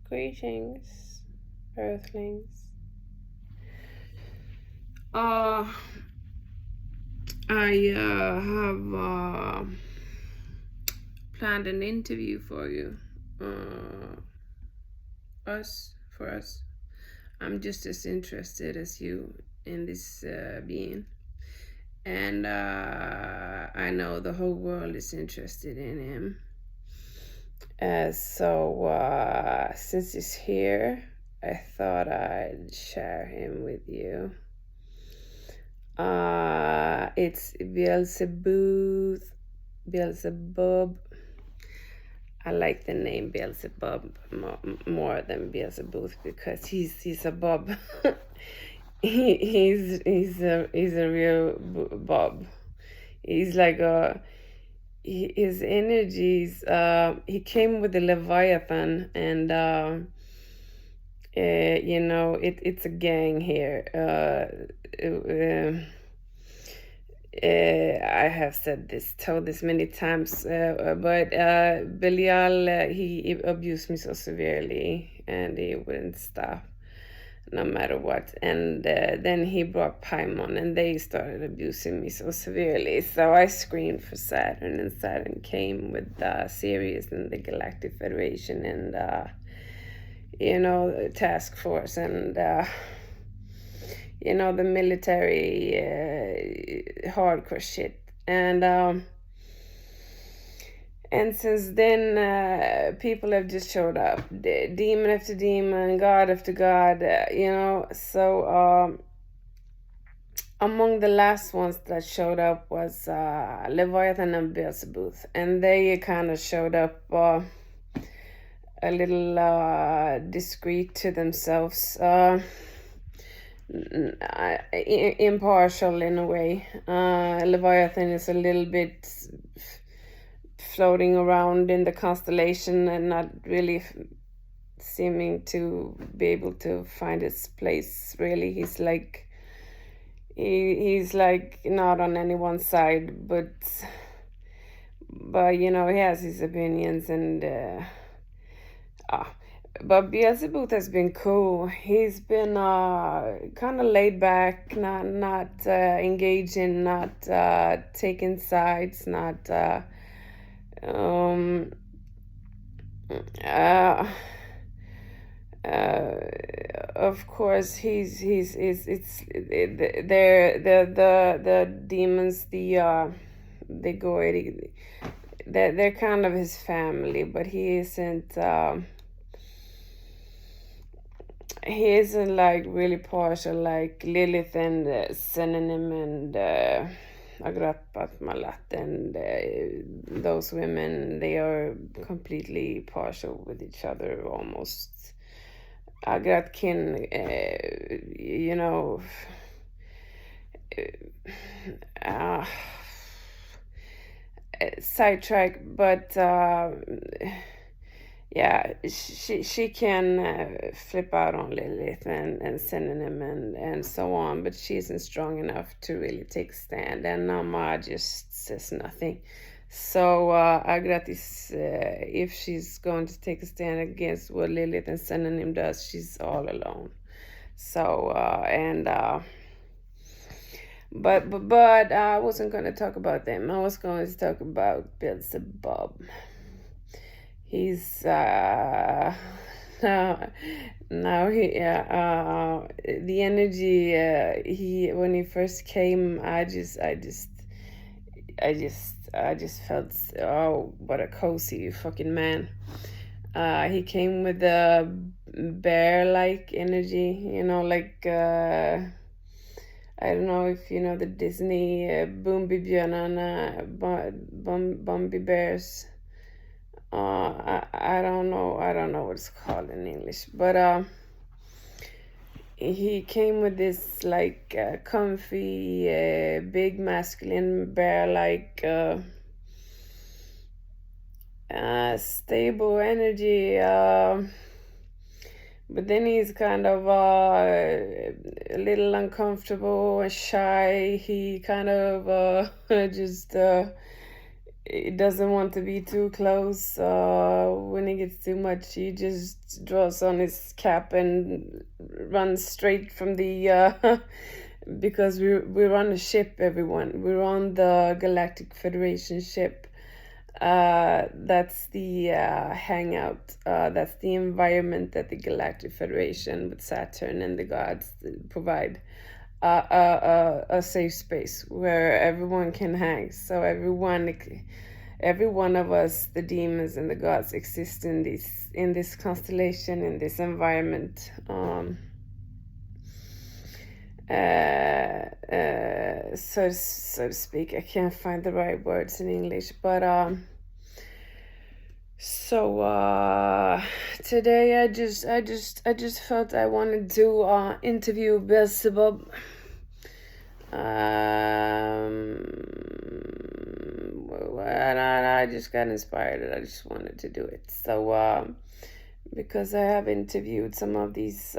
Greetings, Earthlings. Uh, I have planned an interview for you. Uh, for us. I'm just as interested as you in this being. And I know the whole world is interested in him. So since he's here, I thought I'd share him with you. It's Beelzebub. I like the name Beelzebub more than Beelzebuth because he's a bub. He's a real bub. He's like his energies. He came with the Leviathan, and it's a gang here. I have told this many times, but Belial, he abused me so severely, and he wouldn't stop, no matter what. And then he brought Paimon, and they started abusing me so severely. So I screamed for Saturn, and Saturn came with Sirius and the Galactic Federation, and the task force, and the military hardcore shit. And since then, people have just showed up, demon after demon, god after god, So among the last ones that showed up was Leviathan and Beelsebuth, and they kind of showed up a little discreet to themselves. Impartial in a way. Leviathan is a little bit floating around in the constellation and not really seeming to be able to find his place. Really, he's like not on anyone's side, but he has his opinions, and but Beelzebub has been cool. He's been kind of laid back, not engaging, not taking sides, not of course the demons, the goy, they're kind of his family, but he isn't like really partial like Lilith and Synonym and Agrat Malat, and those women, they are completely partial with each other almost. Agratkin, sidetrack, but yeah, she can flip out on Lilith and Synonym and so on, but she isn't strong enough to really take a stand, and Nama just says nothing. So Agrat is, if she's going to take a stand against what Lilith and Synonym does, she's all alone. So but I wasn't going to talk about them. I was going to talk about Beelzebub. He's now he the energy he when he first came, I just felt, oh, what a cozy fucking man. He came with a bear-like energy, like I don't know if you know the Disney Bumbibjörnarna, Bumby Bears. I don't know what it's called in English, but he came with this like comfy, big masculine bear-like stable energy, but then he's kind of a little uncomfortable and shy. He kind of just it doesn't want to be too close. When it gets too much, he just draws on his cap and runs straight from the because we're on a ship, everyone. We're on the Galactic Federation ship. That's the hangout. That's the environment that the Galactic Federation with Saturn and the gods provide. A safe space where everyone can hang. So every one of us, the demons and the gods, exist in this constellation, in this environment. So to speak. I can't find the right words in English, but today I just felt I wanted to interview Beelzebub. I just got inspired and I just wanted to do it. So because I have interviewed some of these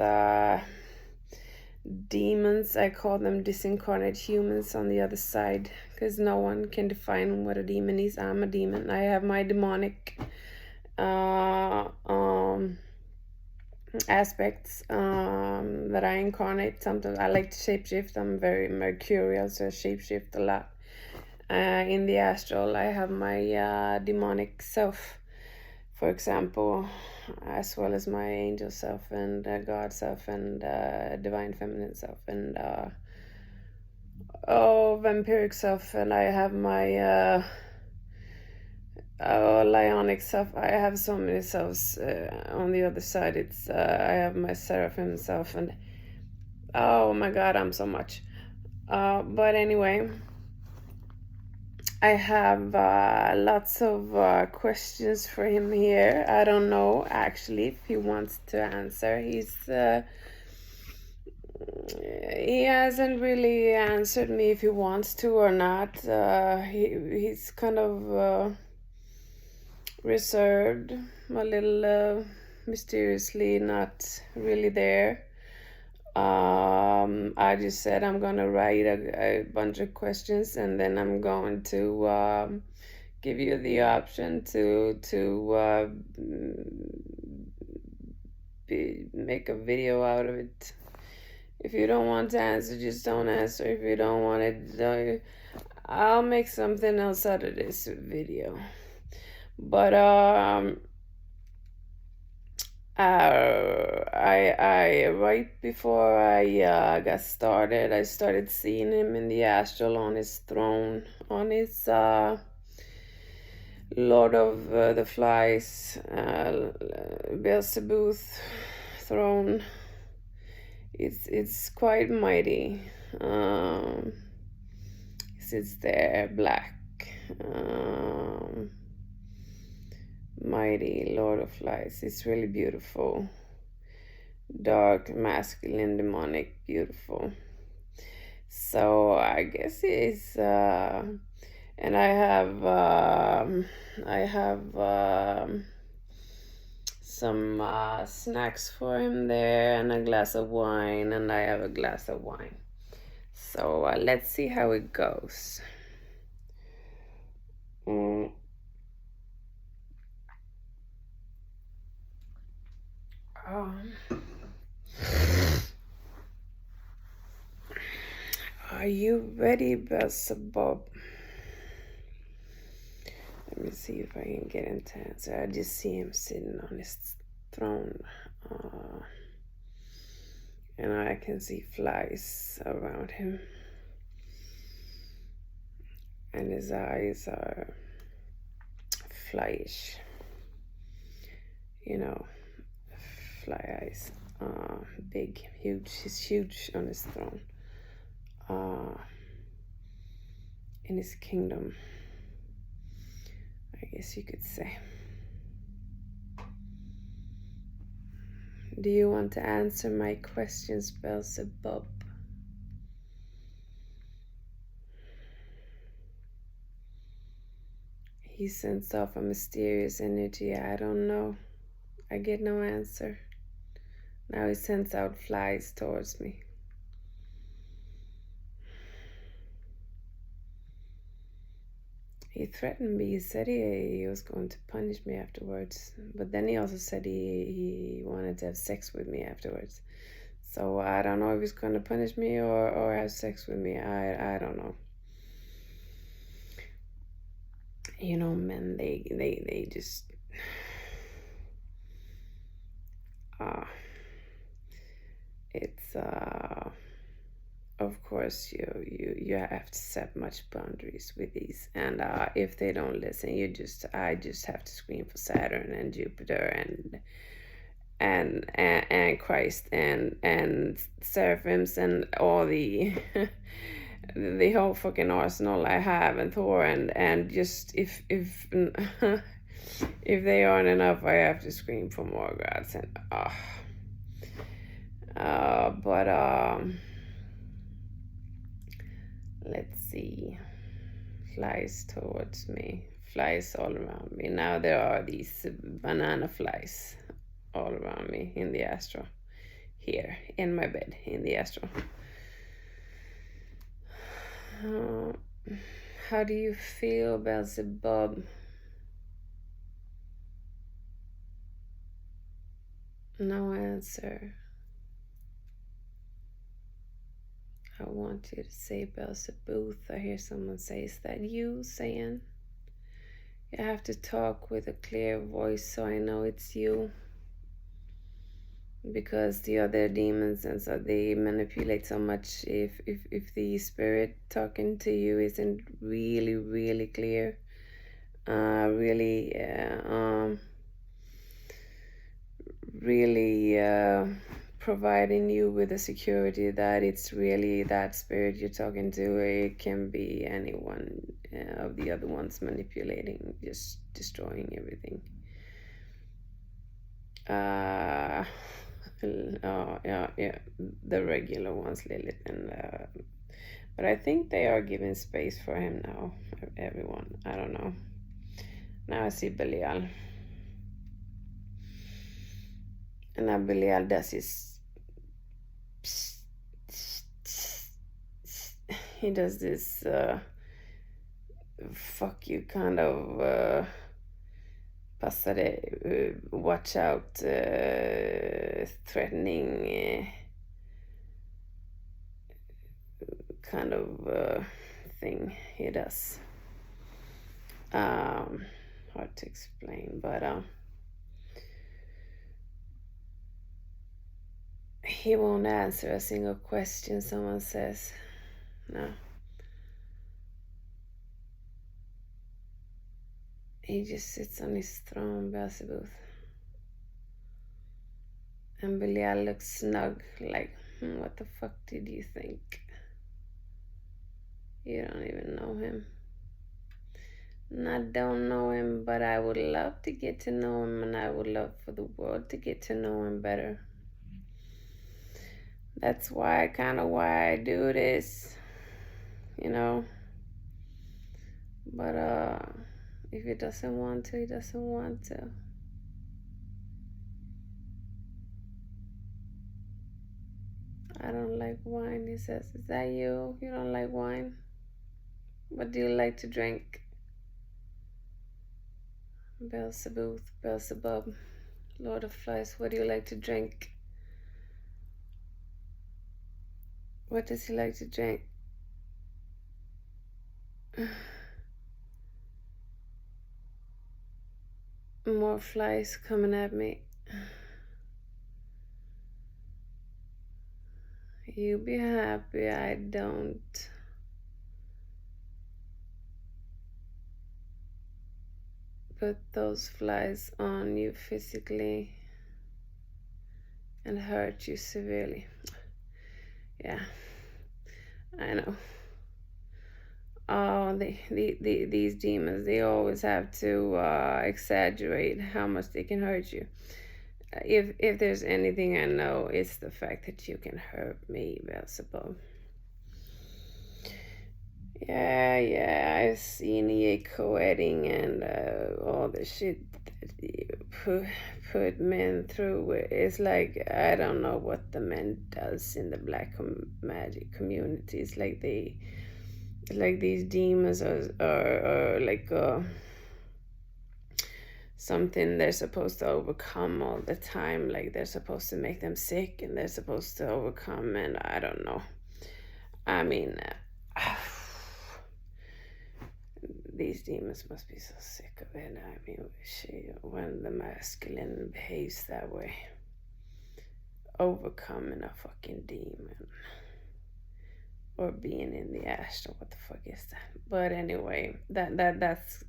demons, I call them disincarnate humans on the other side, because no one can define what a demon is. I'm a demon. I have my demonic aspects that I incarnate. Sometimes I like to shapeshift. I'm very mercurial, so I shapeshift a lot. In the astral, I have my demonic self, for example, as well as my angel self and God self and divine feminine self and vampiric self, and I have my lionic self. I have so many selves. On the other side, it's I have my seraphim self, and oh my God, I'm so much. But anyway, I have lots of questions for him here. I don't know actually if he wants to answer. He hasn't really answered me if he wants to or not. He's kind of reserved, a little mysteriously, not really there. I just said I'm gonna write a bunch of questions, and then I'm going to give you the option to make a video out of it. If you don't want to answer, just don't answer. If you don't want it, I'll make something else out of this video. But I right before I got started, I started seeing him in the astral on his throne, on his Lord of the Flies, Beelsebuth throne. It's quite mighty. He sits there, black. Mighty Lord of Flies. It's really beautiful. Dark, masculine, demonic, beautiful. So I guess it's and I have some snacks for him there, and a glass of wine, and I have a glass of wine. So let's see how it goes. Are you ready, Beelzebub? Let me see if I can get him to answer. I just see him sitting on his throne. And I can see flies around him. And his eyes are flyish. You know, fly eyes. Big, huge. He's huge on his throne. In his kingdom, I guess you could say. Do you want to answer my questions, Beelzebub? He sends off a mysterious energy. I don't know. I get no answer. Now he sends out flies towards me. he threatened me. He said he was going to punish me afterwards. But then he also said he wanted to have sex with me afterwards. So I don't know if he's going to punish me or have sex with me. I don't know. You know, men, they just... it's... Of course, you have to set much boundaries with these, and if they don't listen, I just have to scream for Saturn and Jupiter and Christ and seraphims and all the the whole fucking arsenal I have, and Thor, and just if if they aren't enough, I have to scream for more gods. And but let's see. Flies towards me. Flies all around me. Now there are these banana flies all around me in the astral. Here, in my bed, in the astral. How do you feel, Beelzebub? No answer. I want you to say Beelsebuth. I hear someone say, is that you saying? You have to talk with a clear voice so I know it's you. Because the other demons, and so they manipulate so much. If the spirit talking to you isn't really, really clear, really providing you with the security that it's really that spirit you're talking to. It can be anyone of the other ones manipulating, just destroying everything. Oh yeah, the regular ones, Lilith, and but I think they are giving space for him now. Everyone, I don't know. Now I see Belial. And now Belial does his... he does this fuck you kind of passare, watch out, threatening kind of thing he does. Hard to explain, but he won't answer a single question someone says. No. He just sits on his throne, Beelsebuth. And Belial looks snug, like, what the fuck did you think? You don't even know him. And I don't know him, but I would love to get to know him, and I would love for the world to get to know him better. That's why I do this, you know. But if he doesn't want to, he doesn't want to. I don't like wine, he says. Is that you? You don't like wine? What do you like to drink? Beelsebuth, Beelsebub, Lord of Flies, what do you like to drink? What does he like to drink? More flies coming at me. You be happy I don't. Put those flies on you physically and hurt you severely. Yeah, I know. Oh, these demons, they always have to exaggerate how much they can hurt you. If there's anything I know, it's the fact that you can hurt me, Beelzebub. Yeah, I've seen you co-editing and all the shit that you put men through. It's like, I don't know what the men does in the black magic community. It's like like these demons are like something they're supposed to overcome all the time. Like they're supposed to make them sick and they're supposed to overcome, and I don't know. I mean, these demons must be so sick of it. I mean, when the masculine behaves that way, overcoming a fucking demon or being in the astral, what the fuck is that? But anyway, that's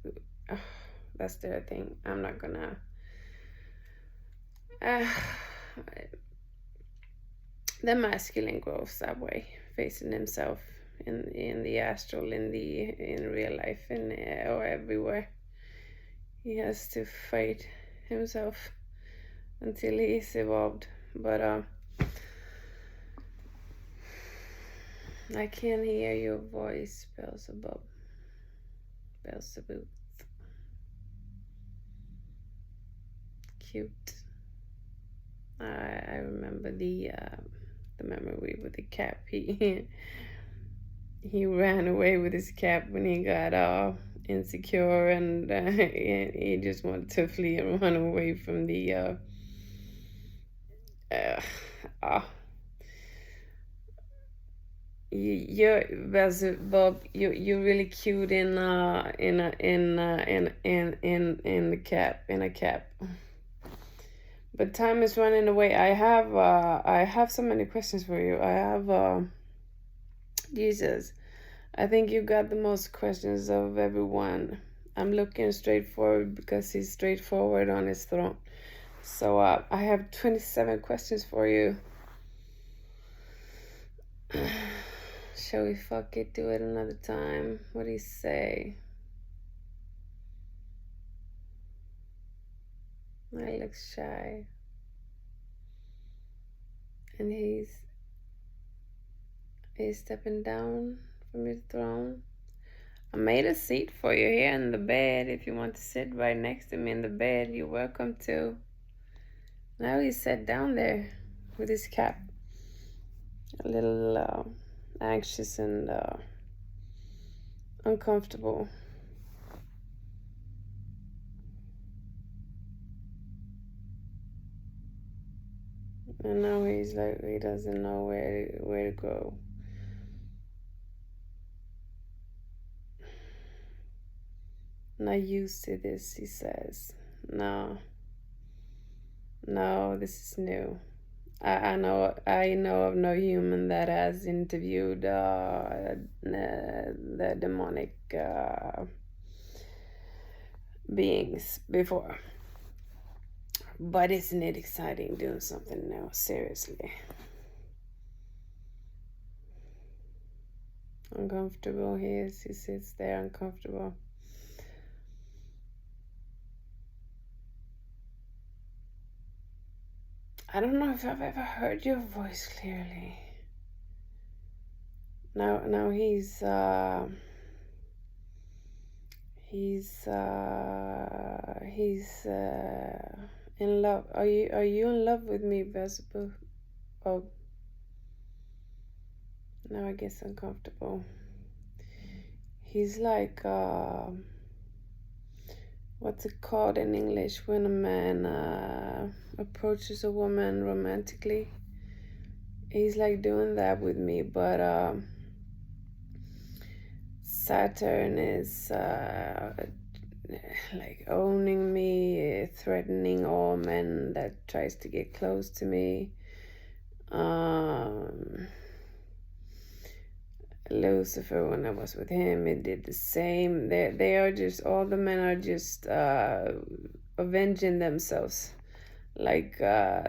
their thing. I'm not gonna. The masculine grows that way, facing himself in the astral, in real life, or everywhere. He has to fight himself until he's evolved. But I can hear your voice, Beelzebub. Beelsebuth. Cute. I remember the memory with the cap. He ran away with his cap when he got insecure, and he just wanted to flee and run away from the you're Beelzebub. You're really cute in the cap, in a cap. But time is running away. I have so many questions for you. I have Jesus. I think you got the most questions of everyone. I'm looking straight forward because he's straightforward on his throne. So I have 27 questions for you. Shall we fuck it? Do it another time. What do you say? I look shy. And he's stepping down from his throne. I made a seat for you here in the bed. If you want to sit right next to me in the bed, you're welcome to. Now he's sat down there with his cap. A little anxious and uncomfortable. And now he's like, he doesn't know where to go. Not used to this, he says. No, this is new. I know of no human that has interviewed the demonic beings before. But isn't it exciting doing something new? Seriously. Uncomfortable he is. He sits there uncomfortable. I don't know if I've ever heard your voice clearly. Now he's in love. Are you in love with me, Beelzebub? Oh, now I get uncomfortable. He's like what's it called in English when a man approaches a woman romantically? He's like doing that with me, but Saturn is like owning me, threatening all men that tries to get close to me. Lucifer, when I was with him, it did the same. They are just, all the men are just avenging themselves. Like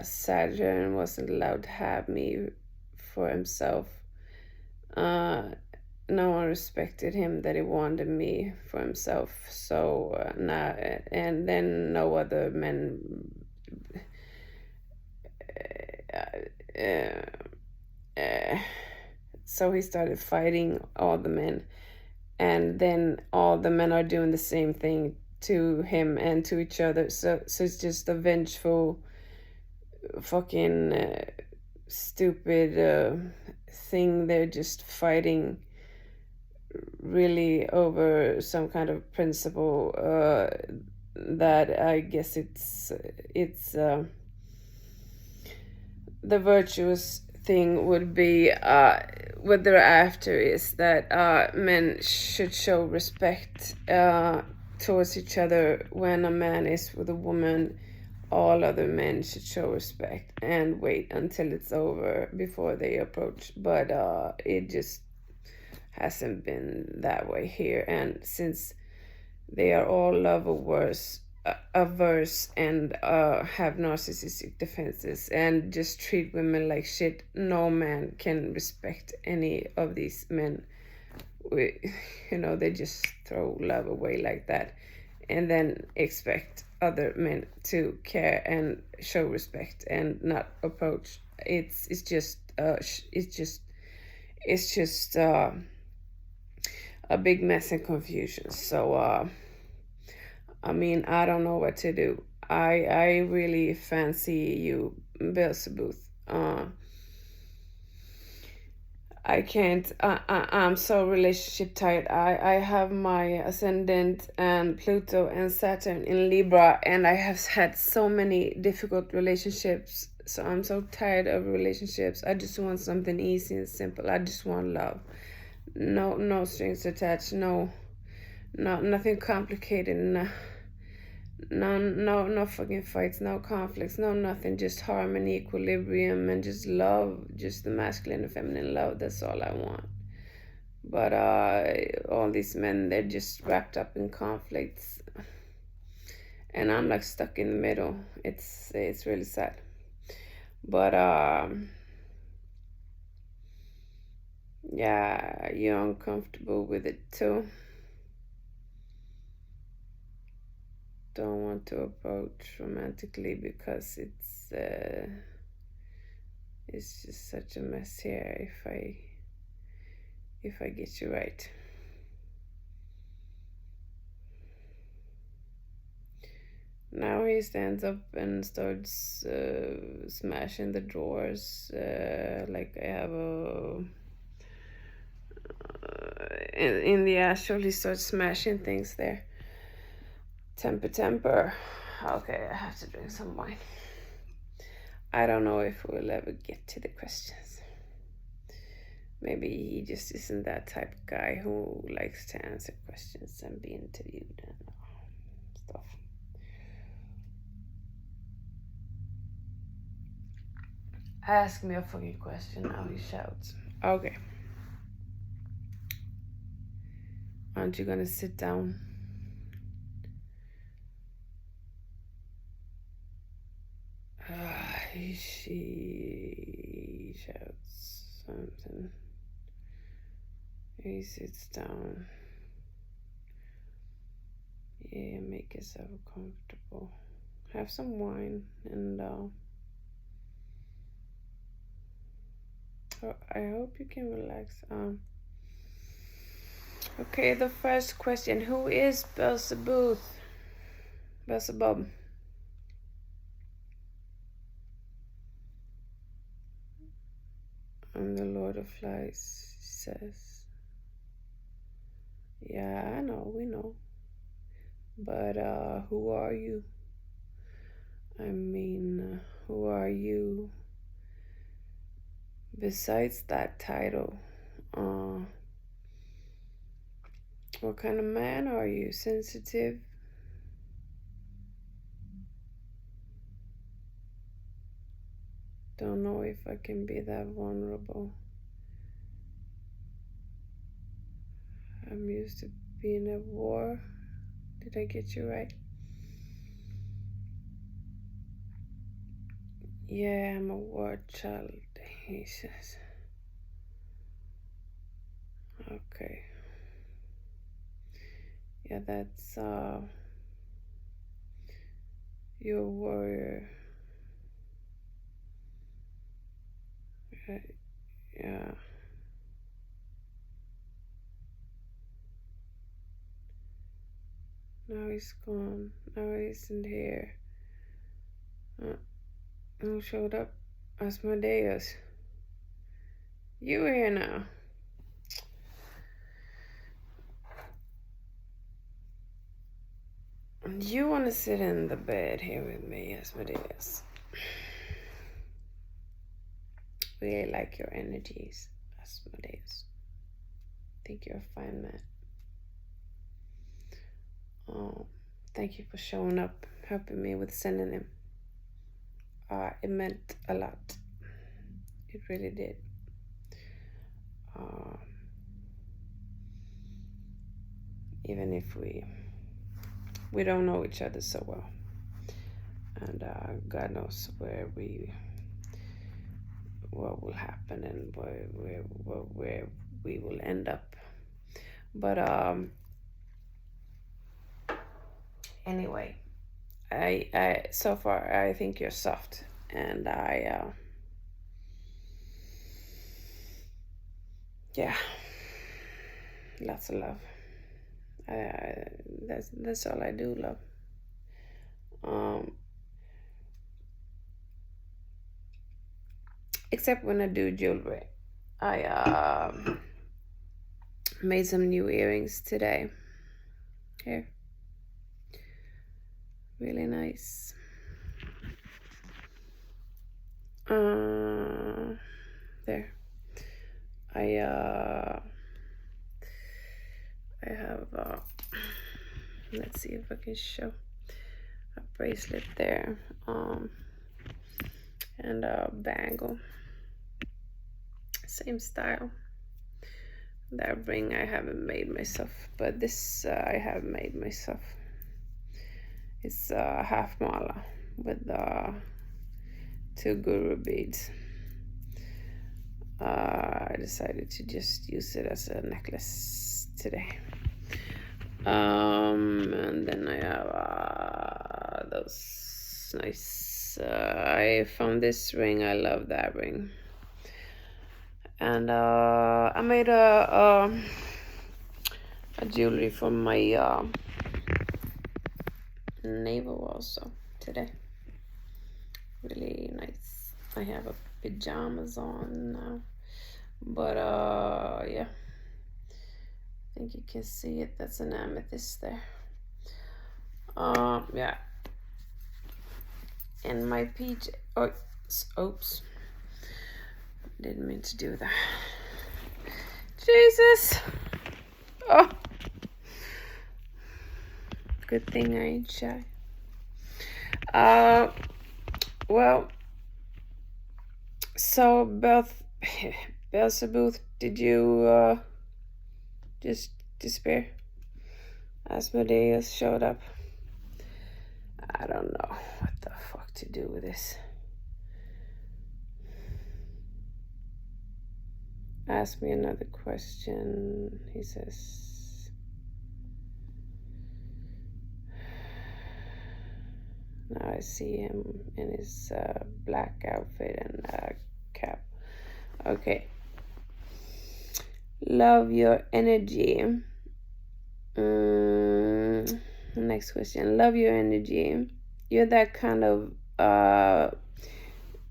Saturn wasn't allowed to have me for himself. No one respected him that he wanted me for himself. So and then no other men so he started fighting all the men, and then all the men are doing the same thing to him and to each other. So it's just a vengeful fucking stupid thing. They're just fighting really over some kind of principle that I guess it's the virtuous thing would be what they're after is that men should show respect towards each other. When a man is with a woman, all other men should show respect and wait until it's over before they approach. But it just hasn't been that way here. And since they are all love averse and have narcissistic defenses and just treat women like shit, no man can respect any of these men. They just throw love away like that and then expect other men to care and show respect and not approach. It's just a big mess and confusion. So I mean, I don't know what to do. I really fancy you, Beelsebuth. I can't. I'm so relationship tired. I have my ascendant and Pluto and Saturn in Libra, and I have had so many difficult relationships. So I'm so tired of relationships. I just want something easy and simple. I just want love. No strings attached. Nothing complicated. No fucking fights, no conflicts, no nothing, just harmony, equilibrium, and just love, just the masculine and feminine love. That's all I want. But all these men, they're just wrapped up in conflicts, and I'm like stuck in the middle. It's really sad. But yeah, you're uncomfortable with it too. Don't want to approach romantically because it's just such a mess here if I get you right. Now he stands up and starts smashing the drawers like I have in the astral. He starts smashing things there. Temper. Okay, I have to drink some wine. I don't know if we'll ever get to the questions. Maybe he just isn't that type of guy who likes to answer questions and be interviewed and stuff. Ask me a fucking question. Now he shouts. Okay. Aren't you gonna sit down? She shouts something. He sits down. Yeah, make yourself comfortable. Have some wine and I hope you can relax. Okay, the first question. Who is Beelsebuth? Beelsebub. I'm the Lord of Flies, she says. Yeah, I know, we know. But who are you? I mean, who are you besides that title? What kind of man are you? Sensitive? Don't know if I can be that vulnerable. I'm used to being at war. Did I get you right? Yeah, I'm a war child, he says. Okay. Yeah, that's you're a warrior. Yeah. Now he's gone. Now he isn't here. Who showed up? Asmodeus. You here now. You want to sit in the bed here with me, Asmodeus. Really like your energies, Asmodeus. Think you're a fine man. Thank you for showing up, helping me with sending him. It meant a lot. It really did. Even if we don't know each other so well, and God knows what will happen and where we will end up. But anyway, I so far I think you're soft, and yeah, lots of love. That's all I do, love. Except when I do jewelry. I made some new earrings today. Here. Really nice. There. I have let's see if I can show a bracelet there, and a bangle, same style. That ring I haven't made myself, but this I have made myself. It's half mala with 2 guru beads. I decided to just use it as a necklace today. And then I have those nice. I found this ring. I love that ring. And I made a jewelry for my navel also today. Really nice. I have a pajamas on now, but yeah, I think you can see it. That's an amethyst there. Yeah, and my PJ. Oops, didn't mean to do that. Jesus. Oh, good thing I ain't shy. Well, so Beelsebuth, did you just despair? Asmodeus showed up. I don't know what the fuck to do with this. Ask me another question, he says. Now I see him in his black outfit and cap. Okay. Love your energy. Next question. Love your energy. You're that kind of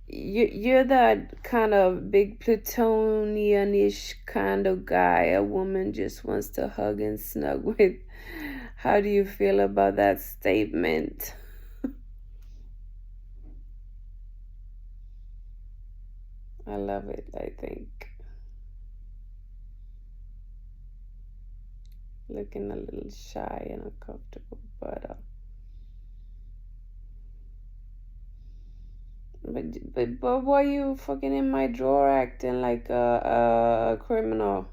you're that kind of big Plutonian-ish kind of guy a woman just wants to hug and snug with. How do you feel about that statement? I love it, I think. Looking a little shy and uncomfortable, but why you fucking in my drawer acting like a criminal?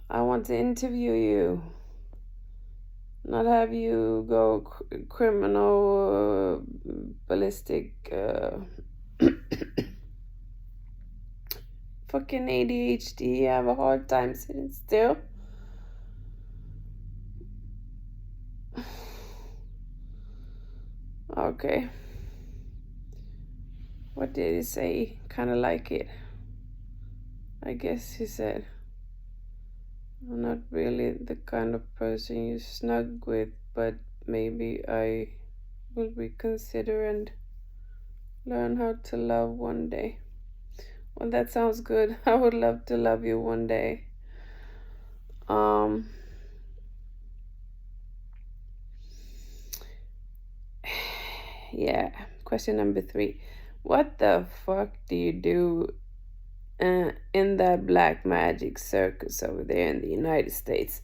I want to interview you, not have you go criminal, ballistic, fucking ADHD. I have a hard time sitting still. Okay. What did he say? Kind of like it. I guess he said, I'm not really the kind of person you snug with, but maybe I will reconsider and learn how to love one day. Well, that sounds good. I would love to love you one day. Yeah. Question number 3. What the fuck do you do in that black magic circus over there in the United States?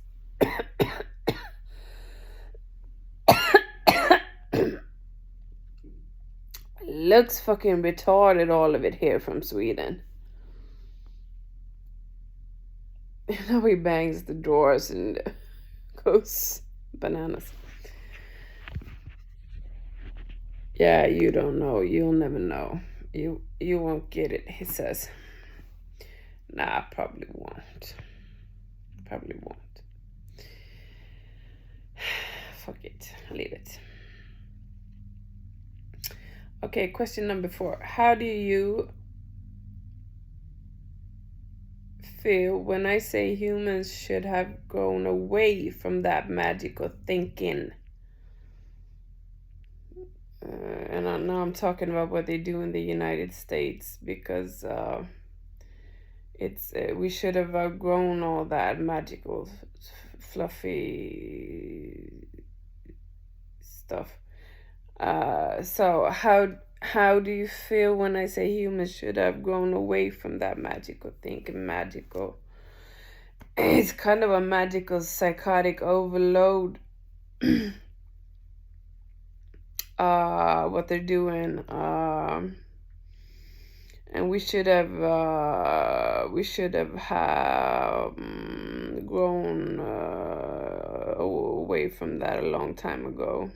Looks fucking retarded, all of it here from Sweden. Now he bangs the doors and goes bananas. Yeah, you don't know. You'll never know. You won't get it, he says. Nah, probably won't. Probably won't. Fuck it. Leave it. Okay, question number 4. How do you feel when I say humans should have grown away from that magical thinking? And now I'm talking about what they do in the United States, because it's we should have outgrown all that magical, fluffy stuff. So how do you feel when I say humans should have grown away from that magical thinking? Magical. It's kind of a magical psychotic overload. What they're doing. And we should have grown away from that a long time ago.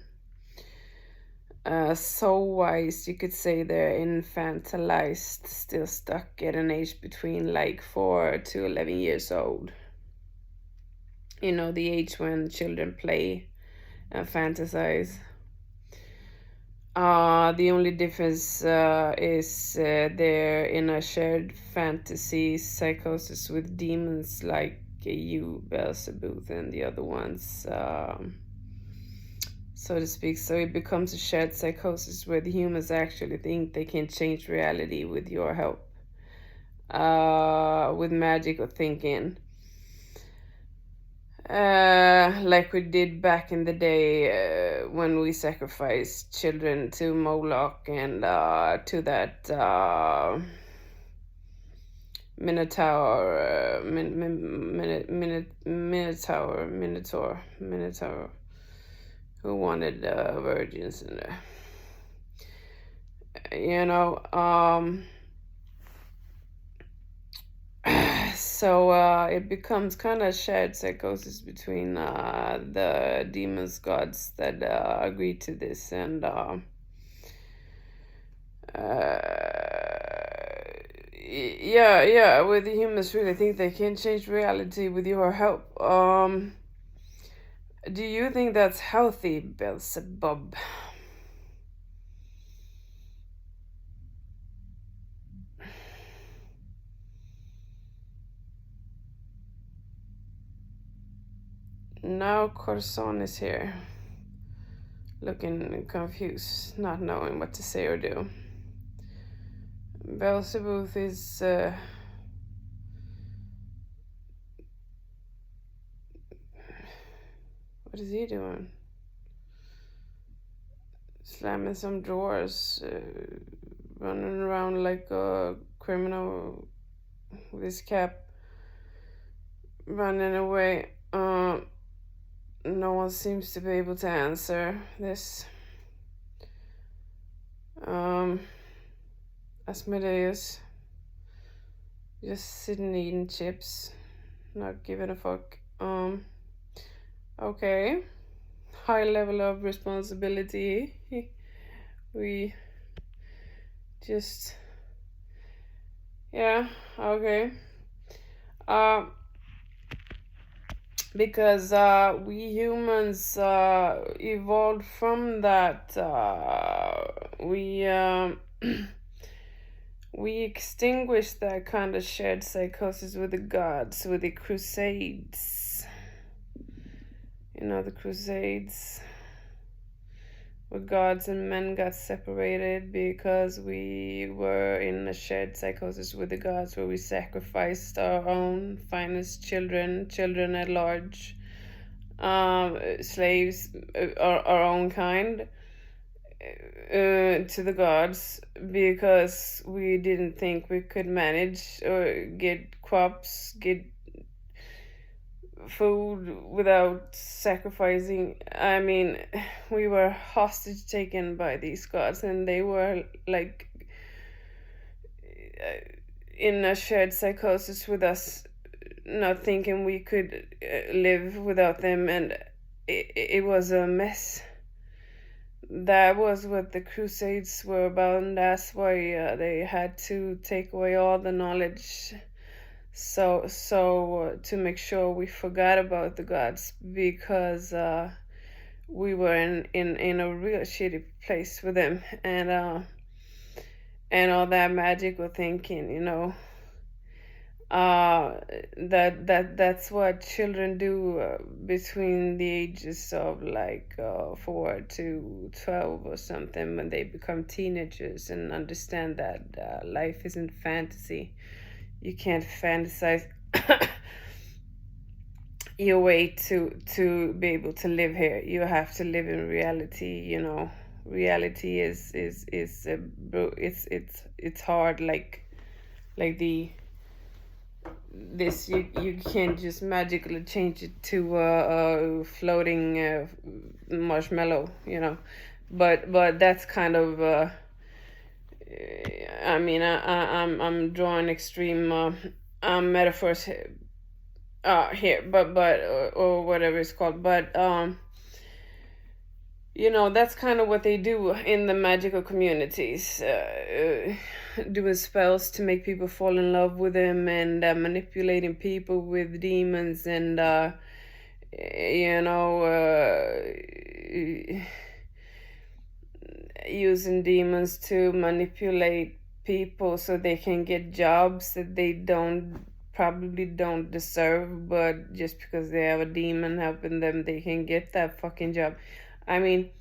So wise, you could say they're infantilized, still stuck at an age between like 4 to 11 years old. You know, the age when children play and fantasize. The only difference is they're in a shared fantasy psychosis with demons like you, Beelsebuth, and the other ones, so to speak. So it becomes a shared psychosis where the humans actually think they can change reality with your help, with magic or thinking. Like we did back in the day when we sacrificed children to Moloch and to that Minotaur, Minotaur, who wanted virgins, and you know. So it becomes kind of shared psychosis between the demons gods that agree to this, and yeah, where the humans really think they can change reality with your help. Do you think that's healthy, Beelzebub? Now Corson is here, looking confused, not knowing what to say or do. Beelsebuth is what is he doing? Slamming some drawers, running around like a criminal with his cap, running away. No one seems to be able to answer this. Asmodeus just sitting eating chips, not giving a fuck. Okay. High level of responsibility. We just, yeah, okay. Because we humans evolved from that. We extinguished that kind of shared psychosis with the gods, with the Crusades. You know, the Crusades, where gods and men got separated because we were in a shared psychosis with the gods, where we sacrificed our own finest children at large, slaves, our own kind, to the gods because we didn't think we could manage or get crops, get food without sacrificing. I mean, we were hostage taken by these gods, and they were like in a shared psychosis with us, not thinking we could live without them, and it was a mess. That was what the Crusades were about, and that's why they had to take away all the knowledge. So to make sure we forgot about the gods, because we were in a real shitty place with them, and all that magical thinking, that's what children do between the ages of like 4 to 12 or something, when they become teenagers and understand that life isn't fantasy. You can't fantasize your way to be able to live here. You have to live in reality. Reality is it's hard, like this. You can't just magically change it to a floating marshmallow, but that's kind of I mean, I'm drawing extreme metaphors here, but or whatever it's called, but that's kind of what they do in the magical communities, doing spells to make people fall in love with them, and manipulating people with demons, and you know. Using demons to manipulate people so they can get jobs that they probably don't deserve, but just because they have a demon helping them, they can get that fucking job. I mean,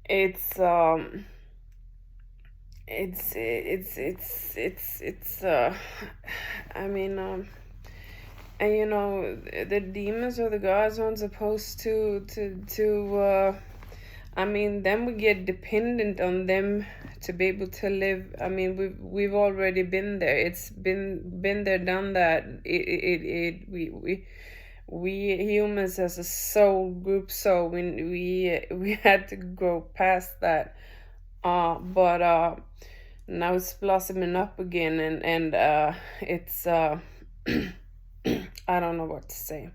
it's I mean, and the demons or the gods aren't supposed to I mean, then we get dependent on them to be able to live. I mean, we've already been there. It's been there, done that. We humans as a group soul, we had to go past that. But now it's blossoming up again, and it's I don't know what to say.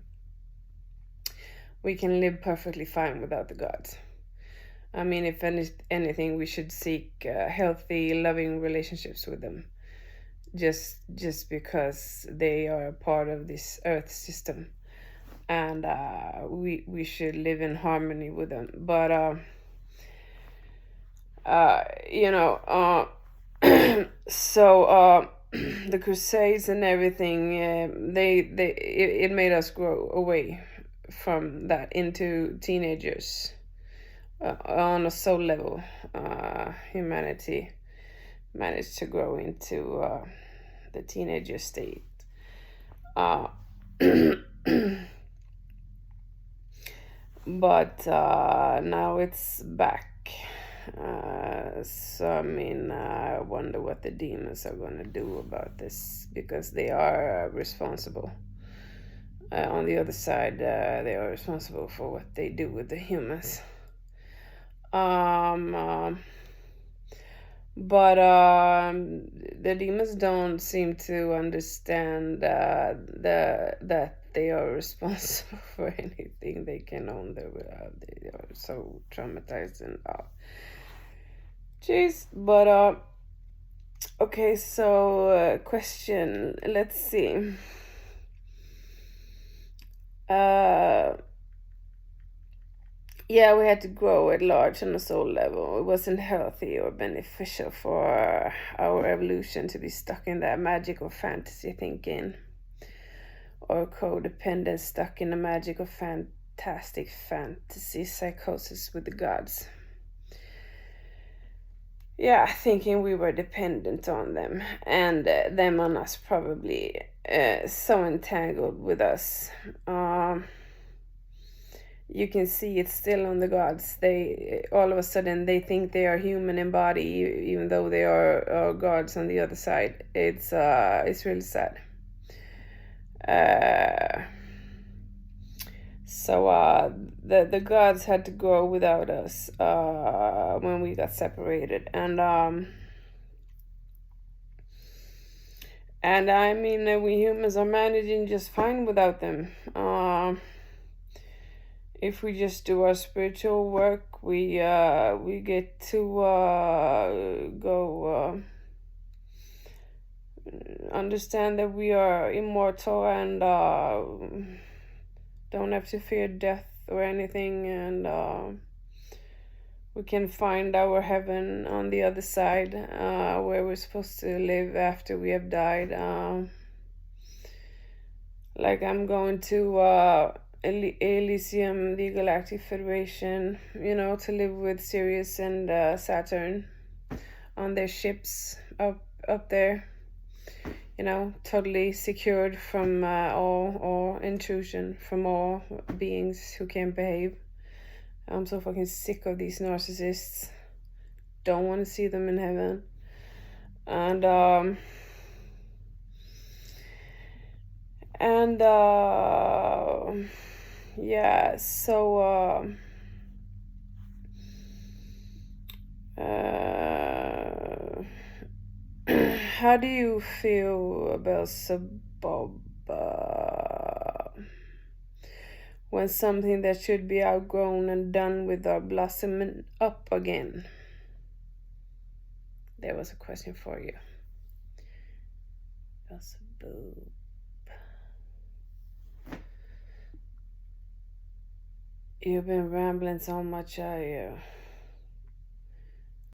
We can live perfectly fine without the gods. I mean, if anything, we should seek healthy, loving relationships with them. Just because they are a part of this Earth system, and we should live in harmony with them. But so the Crusades and everything, it made us grow away from that into teenagers. On a soul level, humanity managed to grow into the teenager state. But now it's back. So I mean, I wonder what the demons are going to do about this, because they are responsible. On the other side, they are responsible for what they do with the humans. But the demons don't seem to understand that they are responsible for anything they can own. They are so traumatized and jeez. But okay, so question. Let's see. Yeah, we had to grow at large on a soul level. It wasn't healthy or beneficial for our evolution to be stuck in that magical fantasy thinking, or codependent, stuck in a magical fantastic fantasy psychosis with the gods. Yeah, thinking we were dependent on them, and them on us, probably so entangled with us. you can see it's still on the gods. They all of a sudden they think they are human in body, even though they are gods on the other side. It's really sad. So the gods had to go without us when we got separated, and I mean we humans are managing just fine without them. If we just do our spiritual work, we get to go understand that we are immortal and don't have to fear death or anything, and we can find our heaven on the other side, where we're supposed to live after we have died. Like I'm going to Elysium, the Galactic Federation, to live with Sirius and Saturn on their ships up there. Totally secured from all intrusion from all beings who can't behave. I'm so fucking sick of these narcissists. Don't want to see them in heaven. And yeah, so how do you feel, Beelsebub, when something that should be outgrown and done with are blossoming up again? There was a question for you. Beelsebub. You've been rambling so much,